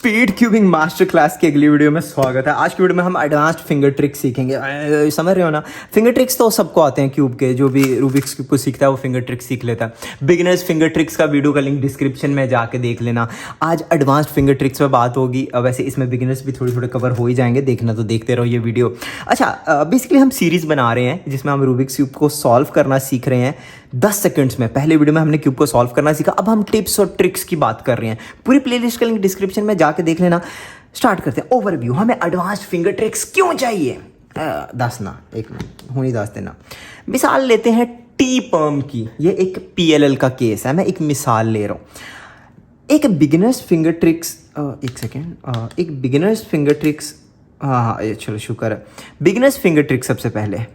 Speed cubing master class की अगली video में स्वागत है। आज की वीडियो में हम एडवांस्ड फिंगर ट्रिक्स सीखेंगे। समझ रहे हो ना? फिंगर ट्रिक्स तो सबको आते हैं क्यूब के, जो भी रूबिक्स क्यूब को सीखता है वो फिंगर ट्रिक्स सीख लेता है। बिगिनर्स फिंगर ट्रिक्स का वीडियो का लिंक डिस्क्रिप्शन में जाके देख लेना। आज एडवांस्ड फिंगर ट्रिक्स पे बात होगी। वैसे इसमें बिगिनर्स भी थोड़े थोड़े कवर हो ही जाएंगे, देखना तो देखते रहो ये वीडियो। अच्छा, बेसिकली हम सीरीज बना रहे हैं जिसमें हम रूबिक्स क्यूब को सॉल्व करना सीख रहे हैं 10 सेकंड्स में। पहले वीडियो में हमने क्यूब को सॉल्व करना सीखा, अब हम टिप्स और ट्रिक्स की बात कर रहे हैं। पूरी प्लेलिस्ट का लिंक डिस्क्रिप्शन में जाके देख लेना। स्टार्ट करते हैं। ओवरव्यू, हमें एडवांस्ड फिंगर ट्रिक्स क्यों चाहिए? दसना, एक मिनट हुनी दस देना। मिसाल लेते हैं टी पर्म की। ये एक PLL का केस है, मैं एक मिसाल ले रहा हूँ। एक बिगिनर्स फिंगर ट्रिक्स, एक सेकेंड, एक बिगिनर्स फिंगर ट्रिक्स, हाँ, चलो शुक्र है। बिगिनर्स फिंगर ट्रिक्स सबसे पहले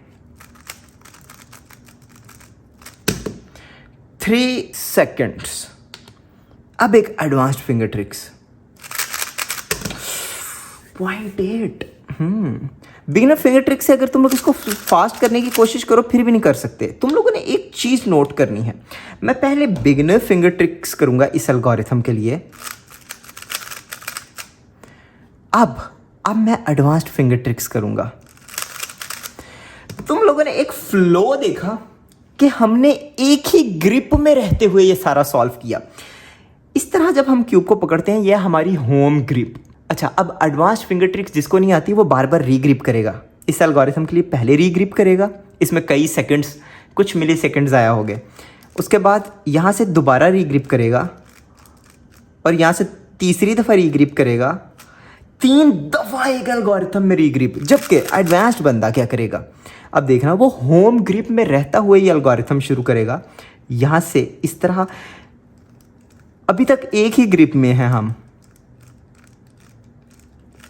3 सेकेंड्स। अब एक advanced finger tricks 0.8। Beginner finger trick से अगर तुम लोग इसको फास्ट करने की कोशिश करो फिर भी नहीं कर सकते। तुम लोगों ने एक चीज नोट करनी है। मैं पहले बिगिनर फिंगर ट्रिक्स करूंगा इस एल्गोरिथम के लिए। अब मैं एडवांस्ड फिंगर ट्रिक्स करूंगा। तुम लोगों ने एक फ्लो देखा कि हमने एक ही ग्रिप में रहते हुए ये सारा सॉल्व किया। इस तरह जब हम क्यूब को पकड़ते हैं, यह हमारी होम ग्रिप। अच्छा, अब एडवांस्ड फिंगर ट्रिक्स जिसको नहीं आती वो बार बार रीग्रिप करेगा। इस एल्गोरिथम के लिए पहले रीग्रिप करेगा, इसमें कई सेकंड्स, कुछ मिली सेकेंड्स आया हो गए। उसके बाद यहाँ से दोबारा रीग्रिप करेगा और यहाँ से तीसरी दफ़ा रीग्रिप करेगा। 3 दफ़ा एक एल्गोरिथम में रीग्रिप। जबकि एडवांस्ड बंदा क्या करेगा? अब देखना, वो होम ग्रिप में रहता हुआ ये एल्गोरिथम शुरू करेगा। यहाँ से इस तरह, अभी तक एक ही ग्रिप में है हम,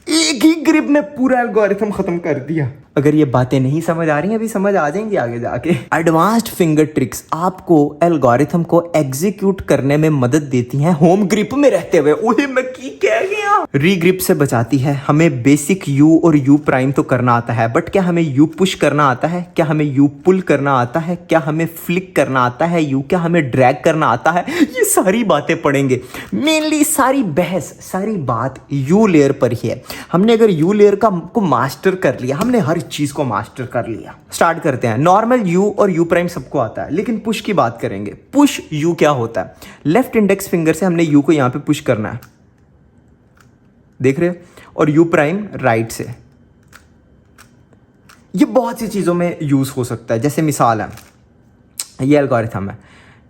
एक ही ग्रिप में पूरा एल्गोरिथम खत्म कर दिया। अगर ये बातें नहीं समझ आ रही हैं, अभी समझ आ जाएंगी आगे जाके। एडवांस्ड फिंगर ट्रिक्स आपको एल्गोरिथम को एग्जीक्यूट करने में मदद देती हैं होम ग्रिप में रहते हुए। ओए मैं की कह गया। रीग्रिप से बचाती है। हमें बेसिक यू और यू प्राइम तो करना आता है, बट क्या हमें यू पुश करना आता है? क्या हमें यू पुल करना आता है? क्या हमें फ्लिक करना आता है यू? क्या हमें ड्रैग करना आता है? ये सारी बातें पढ़ेंगे। मेनली सारी बहस, सारी बात यू लेयर पर ही है। हमने अगर यू लेयर को मास्टर कर लिया, हमने हर चीज को मास्टर कर लिया। स्टार्ट करते हैं। नॉर्मल यू और यू प्राइम सबको आता है, लेकिन पुश की बात करेंगे। पुश यू क्या होता है? लेफ्ट इंडेक्स फिंगर से हमने यू को यहां पे पुश करना है, देख रहे हो? और यू प्राइम राइट से। ये बहुत सी चीजों में यूज हो सकता है। जैसे मिसाल है, ये एल्गोरिथम है,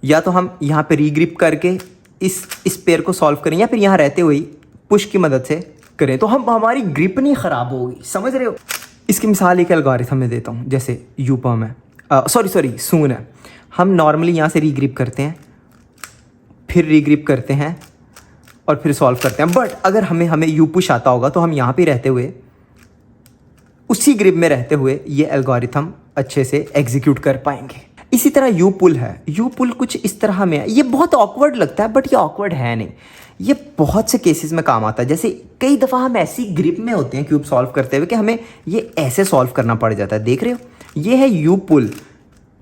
या तो हम यहां पे रीग्रिप करके इस पेयर को सॉल्व करें, या फिर यहां रहते हुए पुश की मदद से करें, तो हमारी ग्रिप नहीं खराब होगी। समझ रहे हो? इसकी मिसाल एक एल्गोरिथम में देता हूँ। जैसे यू पर्म है, सॉरी सून है। हम नॉर्मली यहाँ से रीग्रिप करते हैं, फिर रीग्रिप करते हैं और फिर सॉल्व करते हैं। बट अगर हमें यू पुश आता होगा तो हम यहाँ पे रहते हुए, उसी ग्रिप में रहते हुए ये एल्गोरिथम अच्छे से एग्जीक्यूट कर पाएंगे। इसी तरह यू पुल है। यू पुल कुछ इस तरह में है। ये बहुत ऑकवर्ड लगता है, बट ये ऑकवर्ड है नहीं। ये बहुत से केसेस में काम आता है। जैसे कई दफ़ा हम ऐसी ग्रिप में होते हैं क्यूब सॉल्व करते हुए कि हमें ये ऐसे सॉल्व करना पड़ जाता है। देख रहे हो? ये है यू पुल,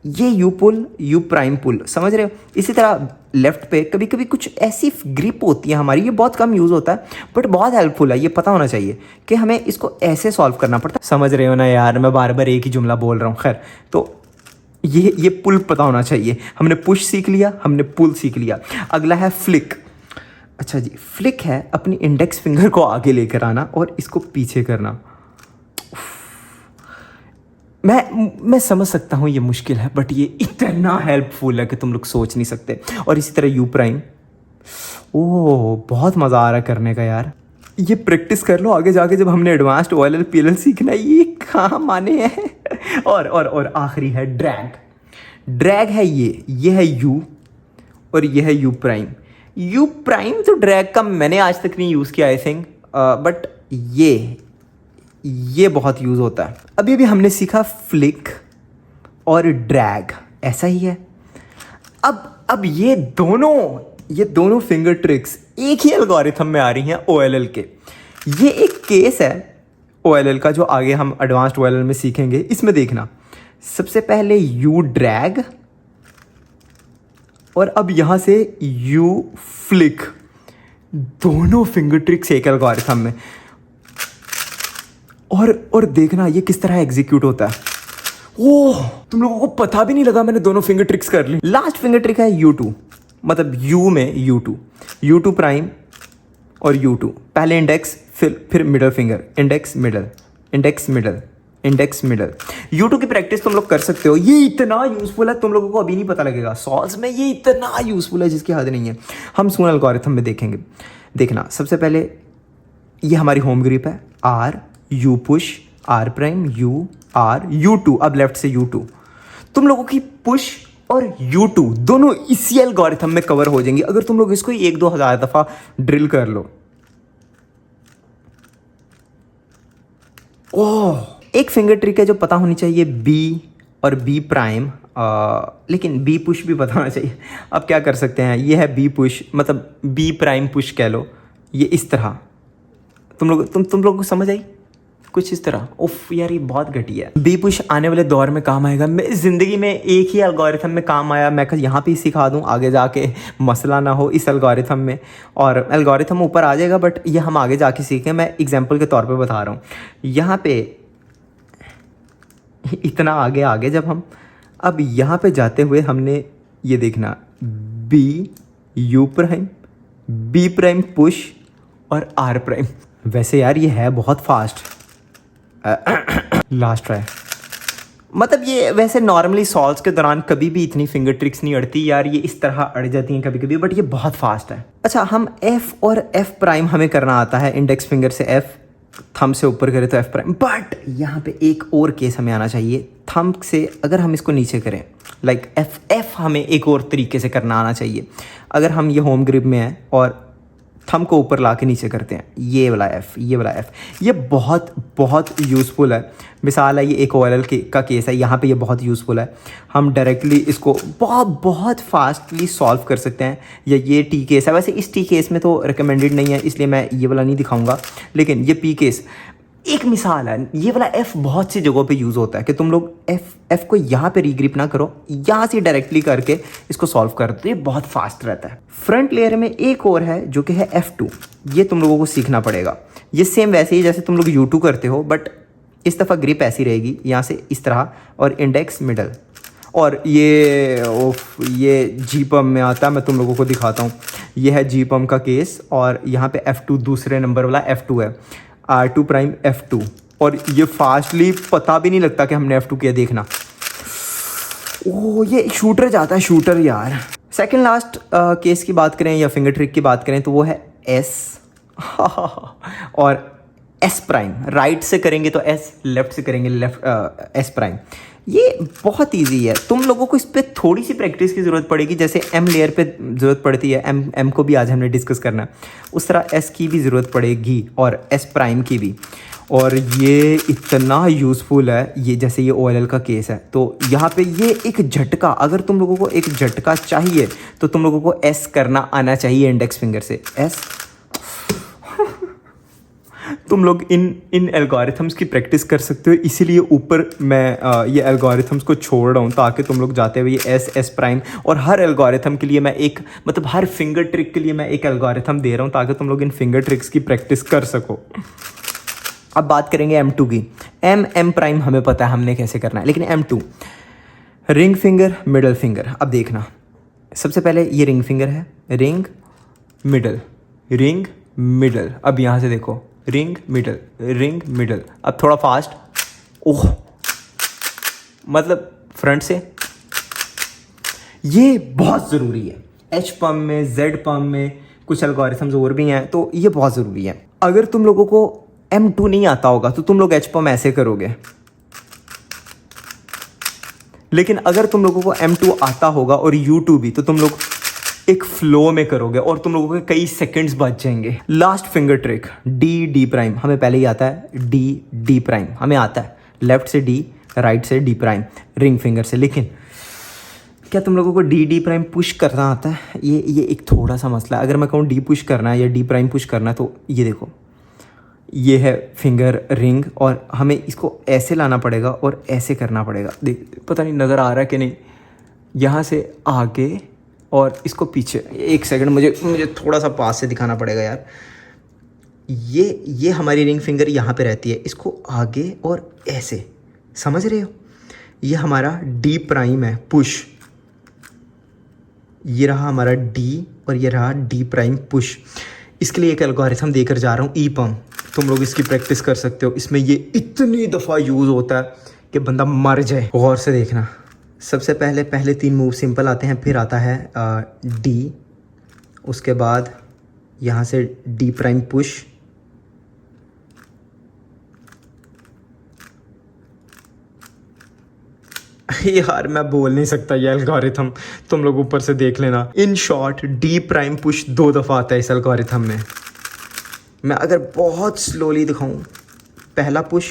ये यू पुल, यू प्राइम पुल। समझ रहे हो? इसी तरह लेफ्ट पे कभी कभी कुछ ऐसी ग्रिप होती है हमारी, ये बहुत कम यूज़ होता है बट बहुत हेल्पफुल है। ये पता होना चाहिए कि हमें इसको ऐसे सॉल्व करना पड़ता है। समझ रहे हो ना यार? मैं बार बार एक ही जुमला बोल रहा हूँ। खैर, तो ये पुल पता होना चाहिए। हमने पुश सीख लिया, हमने पुल सीख लिया। अगला है फ्लिक। अच्छा जी, फ्लिक है अपनी इंडेक्स फिंगर को आगे लेकर आना और इसको पीछे करना। मैं समझ सकता हूँ ये मुश्किल है, बट ये इतना हेल्पफुल है कि तुम लोग सोच नहीं सकते। और इसी तरह यू प्राइम। ओह, बहुत मज़ा आ रहा है करने का यार। ये प्रैक्टिस कर लो, आगे जाके जब हमने एडवांस्ड OLL PLL सीखना है ये काम आने हैं। और आखिरी है ड्रैग। ड्रैग है ये है यू और ये है यू प्राइम। यू प्राइम तो ड्रैग का मैंने आज तक नहीं यूज़ किया आई थिंक, बट ये बहुत यूज़ होता है। अभी हमने सीखा फ्लिक और ड्रैग, ऐसा ही है। अब ये दोनों फिंगर ट्रिक्स एक ही एल्गोरिथम में आ रही हैं OLL के। ये एक केस है OLL का जो आगे हम एडवांस्ड OLL में सीखेंगे। इसमें देखना, सबसे पहले यू ड्रैग और अब यहां से यू फ्लिक। दोनों फिंगर ट्रिक्स एक एल्गोरिथम में। और देखना ये किस तरह एग्जीक्यूट होता है। ओह, तुम लोगों को पता भी नहीं लगा मैंने दोनों फिंगर ट्रिक्स कर ली। लास्ट फिंगर ट्रिक है U2, मतलब U में U2 प्राइम और U2, पहले इंडेक्स फिर middle finger, index middle, index middle, index middle. U2 की प्रैक्टिस तुम लोग कर सकते हो। ये इतना यूजफुल है, तुम लोगों को अभी नहीं पता लगेगा। सॉल्व्स में ये इतना यूजफुल है जिसकी हद नहीं है। हम सून एल्गोरिथम में देखेंगे। देखना, सबसे पहले ये हमारी होम ग्रिप है, R U push, R prime U R U2, अब लेफ्ट से U2। तुम लोगों की पुश और U2 दोनों इसी एल्गोरिथम में कवर हो जाएंगे अगर तुम लोग इसको 1-2 हज़ार दफा ड्रिल कर लो। ओह, एक फिंगर ट्रिक है जो पता होनी चाहिए, B और B प्राइम, लेकिन B पुश भी पता होना चाहिए। अब क्या कर सकते हैं, ये है B पुश, मतलब B प्राइम पुश कह लो। ये इस तरह तुम लोग को समझ आई कुछ इस तरह। उफ यार, ये बहुत घटिया है। B पुश आने वाले दौर में काम आएगा। मैं ज़िंदगी में एक ही एल्गोरिथम में काम आया, मैं यहाँ पे ही सिखा दूँ, आगे जाके मसला ना हो इस एल्गोरिथम में। और एल्गोरिथम ऊपर आ जाएगा, बट ये हम आगे जाके सीखें। मैं एग्जांपल के तौर पे बता रहा हूँ। यहाँ पे इतना आगे जब हम अब यहाँ पे जाते हुए हमने ये देखना, B U prime, B prime push और R प्राइम। वैसे यार ये है बहुत फास्ट। लास्ट ट्राई, मतलब ये वैसे नॉर्मली सॉल्व्स के दौरान कभी भी इतनी फिंगर ट्रिक्स नहीं अड़ती यार, ये इस तरह अड़ जाती हैं कभी कभी, बट ये बहुत फास्ट है। अच्छा, हम F और F प्राइम हमें करना आता है, इंडेक्स फिंगर से F, थंब से ऊपर करें तो F प्राइम। बट यहाँ पे एक और केस हमें आना चाहिए, थंब से अगर हम इसको नीचे करें, लाइक F हमें एक और तरीके से करना आना चाहिए। अगर हम ये होम ग्रिप में हैं और थंब को ऊपर ला के नीचे करते हैं, ये वाला F, ये बहुत बहुत यूज़फुल है। मिसाल है, ये एक OLL का केस है, यहाँ पे ये बहुत यूज़फुल है। हम डायरेक्टली इसको बहुत फास्टली सॉल्व कर सकते हैं। या ये T केस है, वैसे इस T केस में तो रिकमेंडेड नहीं है, इसलिए मैं ये वाला नहीं दिखाऊंगा, लेकिन ये P केस एक मिसाल है। ये वाला F बहुत सी जगहों पे यूज़ होता है कि तुम लोग F को यहाँ पे रीग्रिप ना करो, यहाँ से डायरेक्टली करके इसको सॉल्व कर दो, ये बहुत फास्ट रहता है। फ्रंट लेयर में एक और है जो कि है F2, ये तुम लोगों को सीखना पड़ेगा। ये सेम वैसे ही जैसे तुम लोग U2 करते हो, बट इस दफ़ा ग्रिप ऐसी रहेगी यहाँ से इस तरह, और इंडेक्स मिडल। और ये जी पम में आता है, मैं तुम लोगों को दिखाता हूँ। ये है जी पम का केस, और यहाँ पे F2 दूसरे नंबर वाला F2 है, R2 प्राइम F2, और ये फास्टली पता भी नहीं लगता कि हमने F2 किया। देखना, ओह ये शूटर जाता है, शूटर यार। सेकंड लास्ट केस की बात करें या फिंगर ट्रिक की बात करें तो वो है S और S प्राइम। राइट से करेंगे तो S, लेफ्ट से करेंगे S प्राइम। ये बहुत इजी है, तुम लोगों को इस पर थोड़ी सी प्रैक्टिस की ज़रूरत पड़ेगी। जैसे M लेयर पे ज़रूरत पड़ती है, M को भी आज हमने डिस्कस करना है, उस तरह S की भी ज़रूरत पड़ेगी और S प्राइम की भी। और ये इतना यूज़फुल है, ये जैसे ये OLL का केस है, तो यहाँ पे ये एक झटका, अगर तुम लोगों को एक झटका चाहिए तो तुम लोगों को S करना आना चाहिए इंडेक्स फिंगर से, S। तुम लोग इन एल्गोरिथम्स की प्रैक्टिस कर सकते हो, इसीलिए ऊपर मैं ये एल्गोरिथम्स को छोड़ रहा हूँ ताकि तुम लोग जाते हुए ये S प्राइम, और हर एल्गोरिथम के लिए मैं एक, मतलब हर फिंगर ट्रिक के लिए मैं एक एल्गोरिथम दे रहा हूँ ताकि तुम लोग इन फिंगर ट्रिक्स की प्रैक्टिस कर सको। अब बात करेंगे M2 की। M प्राइम हमें पता है हमने कैसे करना है, लेकिन M2 ring finger, middle finger. अब देखना, सबसे पहले ये रिंग फिंगर है, रिंग मिडल, रिंग मिडल। अब यहाँ से देखो, रिंग मिडल, रिंग मिडल। अब थोड़ा फास्ट, ओह मतलब फ्रंट से। ये बहुत ज़रूरी है, H पम में, Z पम में कुछ एल्गोरिथम्स और भी हैं, तो ये बहुत ज़रूरी है। अगर तुम लोगों को M2 नहीं आता होगा तो तुम लोग H पम ऐसे करोगे, लेकिन अगर तुम लोगों को M2 आता होगा और U2 भी, तो तुम लोग एक फ्लो में करोगे और तुम लोगों के कई सेकंड्स बच जाएंगे। Last finger trick, D prime. हमें पहले ही आता है D प्राइम, हमें आता है लेफ्ट से D, राइट से D प्राइम, रिंग फिंगर से। लेकिन क्या तुम लोगों को D प्राइम पुश करना आता है? ये एक थोड़ा सा मसला है। अगर मैं कहूँ D पुश करना है या D प्राइम पुश करना है, तो ये देखो, ये है फिंगर रिंग, और हमें इसको ऐसे लाना पड़ेगा और ऐसे करना पड़ेगा। देख, पता नहीं नज़र आ रहा है कि नहीं, यहाँ से आगे और इसको पीछे। एक सेकंड, मुझे थोड़ा सा पास से दिखाना पड़ेगा यार। ये हमारी रिंग फिंगर यहाँ पे रहती है, इसको आगे और ऐसे, समझ रहे हो? ये हमारा डी प्राइम है, पुश। ये रहा हमारा डी और ये रहा डी प्राइम पुश। इसके लिए एक एल्गोरिथम देकर जा रहा हूँ, EPUM। तुम लोग इसकी प्रैक्टिस कर सकते हो। इसमें ये इतनी दफ़ा यूज़ होता है कि बंदा मर जाए। गौर से देखना। सबसे पहले 3 मूव सिंपल आते हैं, फिर आता है डी, उसके बाद यहाँ से डी प्राइम पुश, यार मैं बोल नहीं सकता ये एल्गोरिथम, तुम लोग ऊपर से देख लेना। In short D prime push 2 दफ़ा आता है इस एल्गोरिथम में। मैं अगर बहुत स्लोली दिखाऊं, पहला पुश,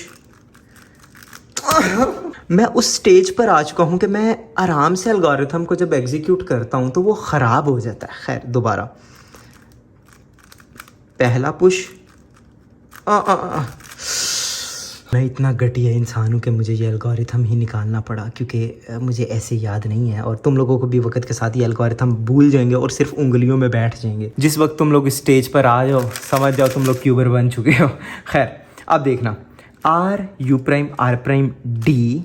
मैं उस स्टेज पर आ चुका हूं कि मैं आराम से एल्गोरिथम को जब एग्जीक्यूट करता हूं तो वो ख़राब हो जाता है। खैर, दोबारा पहला पुश। मैं इतना घटिया इंसान हूँ कि मुझे ये एल्गोरिथम ही निकालना पड़ा, क्योंकि मुझे ऐसे याद नहीं है। और तुम लोगों को भी वक्त के साथ ये एल्गोरिथम भूल जाएंगे और सिर्फ उंगलियों में बैठ जाएंगे। जिस वक्त तुम लोग स्टेज पर आ जाओ, समझ जाओ तुम लोग क्यूबर बन चुके हो। खैर, अब देखना, R U prime R prime D,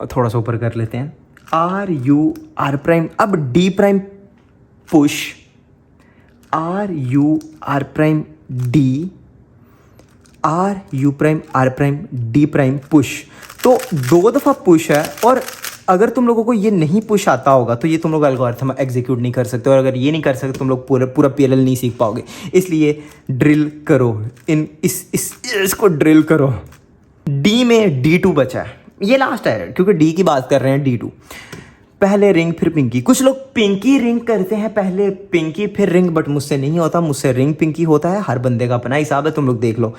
थोड़ा सा ऊपर कर लेते हैं, आर यू आर प्राइम, अब D prime push, R U R prime D, R U prime R prime D prime push. तो 2 दफ़ा पुश है। और अगर तुम लोगों को ये नहीं पुश आता होगा तो ये तुम लोग एल्गोरिथम एग्जीक्यूट नहीं कर सकते, और अगर ये नहीं कर सकते तुम लोग पूरा PLL नहीं सीख पाओगे। इसलिए ड्रिल करो, इसको ड्रिल करो। डी में D2 बचा है, ये लास्ट है क्योंकि डी की बात कर रहे हैं। D2 पहले रिंग फिर पिंकी। कुछ लोग पिंकी रिंग करते हैं, पहले पिंकी फिर रिंग, बट मुझसे नहीं होता। मुझसे रिंग पिंकी होता है। हर बंदे का अपना हिसाब है, तुम लोग देख लो।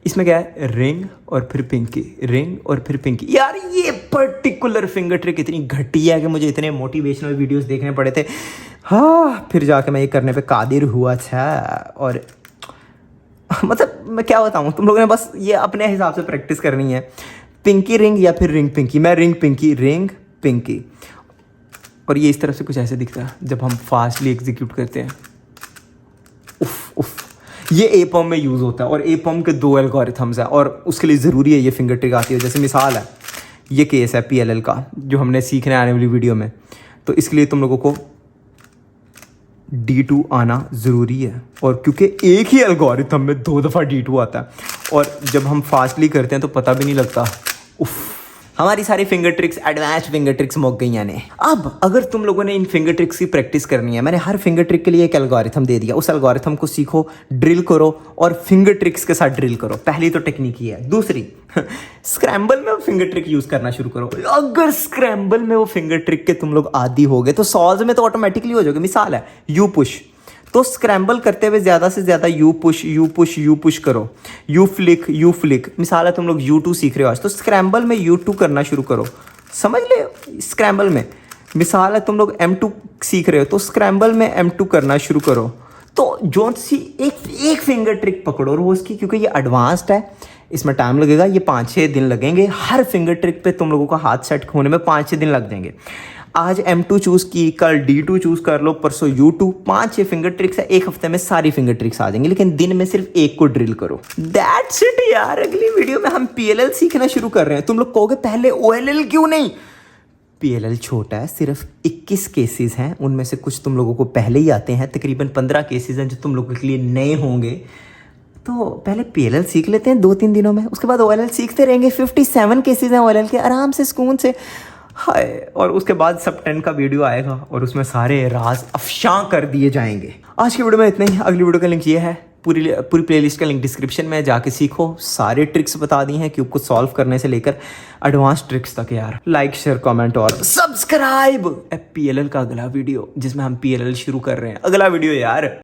इसमें क्या है, रिंग और फिर पिंकी, रिंग और फिर पिंकी। यार ये पर्टिकुलर फिंगर ट्रिक इतनी घटिया है कि मुझे इतने मोटिवेशनल वीडियोस देखने पड़े थे। हाँ, फिर जाके मैं ये करने पे कादिर हुआ था। और मतलब मैं क्या बताऊँ, तुम लोगों ने बस ये अपने हिसाब से प्रैक्टिस करनी है। पिंकी रिंग या फिर रिंग पिंकी। मैं रिंग पिंकी। और ये इस तरफ से कुछ ऐसे दिखता है जब हम फास्टली एग्जीक्यूट करते हैं। उफ। ये EPUM में यूज़ होता है, और EPUM के 2 एल्गोरिथम्स हैं, और उसके लिए ज़रूरी है ये फिंगर ट्रिक आती है। जैसे मिसाल है, ये केस है PLL का जो हमने सीखने आने वाली वीडियो में। तो इसके लिए तुम लोगों को D2 आना ज़रूरी है, और क्योंकि एक ही एल्गोरिथम में 2 दफ़ा D2 आता है, और जब हम फास्टली करते हैं तो पता भी नहीं लगता। उफ, हमारी सारी finger tricks, advance finger tricks मुक गई ने। अब अगर तुम लोगों ने इन फिंगर ट्रिक्स की प्रैक्टिस करनी है, मैंने हर फिंगर ट्रिक के लिए एक एल्गोरिथम दे दिया। उस एल्गोरिथम को सीखो, ड्रिल करो और फिंगर ट्रिक्स के साथ ड्रिल करो। पहली तो टेक्निक ही है। दूसरी, स्क्रैम्बल में वो फिंगर ट्रिक यूज़ करना शुरू करो। अगर स्क्रैम्बल में वो फिंगर ट्रिक के तुम लोग आदी हो गए तो सॉल्व में तो ऑटोमेटिकली हो जाओगे। मिसाल है यू पुश, तो स्क्रैम्बल करते हुए ज़्यादा से ज़्यादा यू पुश करो। You flick. मिसाल है तुम लोग U2 सीख रहे हो आज, तो स्क्रैम्बल में U2 करना शुरू करो। समझ ले, स्क्रैम्बल में। मिसाल है तुम लोग M2 सीख रहे हो, तो स्क्रैम्बल में M2 करना शुरू करो। तो जो सी एक फिंगर ट्रिक पकड़ो रोज़ की, क्योंकि ये एडवांस्ड है, इसमें टाइम लगेगा। ये 5-6 दिन लगेंगे। हर फिंगर ट्रिक पे तुम लोगों का हाथ सेट होने में 5-6 दिन लग जाएंगे। आज M2 चूज़ की, कल D2 चूज़ कर लो, परसों U2। 5-6 फिंगर ट्रिक्स है, एक हफ्ते में सारी फिंगर ट्रिक्स आ जाएंगी। लेकिन दिन में सिर्फ एक को ड्रिल करो। दैट्स इट यार। अगली वीडियो में हम PLL सीखना शुरू कर रहे हैं। तुम लोग कहोगे पहले OLL क्यों नहीं? PLL छोटा है, सिर्फ 21 केसेस हैं, उनमें से कुछ तुम लोगों को पहले ही आते हैं। तकरीबन 15 केसेस हैं जो तुम लोगों के लिए नए होंगे। तो पहले PLL सीख लेते हैं 2-3 दिनों में, उसके बाद OLL सीखते रहेंगे। 57 केसेस हैं OLL के, आराम से सुकून से। हाय, और उसके बाद सब 10 का वीडियो आएगा और उसमें सारे राज अफशां कर दिए जाएंगे। आज की वीडियो में इतना ही। अगली वीडियो का लिंक ये है, पूरी प्लेलिस्ट का लिंक डिस्क्रिप्शन में, जाके सीखो। सारे ट्रिक्स बता दी हैं क्यूब को सॉल्व करने से लेकर एडवांस ट्रिक्स तक यार। लाइक, शेयर, कमेंट और सब्सक्राइब। PLL का अगला वीडियो जिसमें हम PLL शुरू कर रहे हैं, अगला वीडियो यार।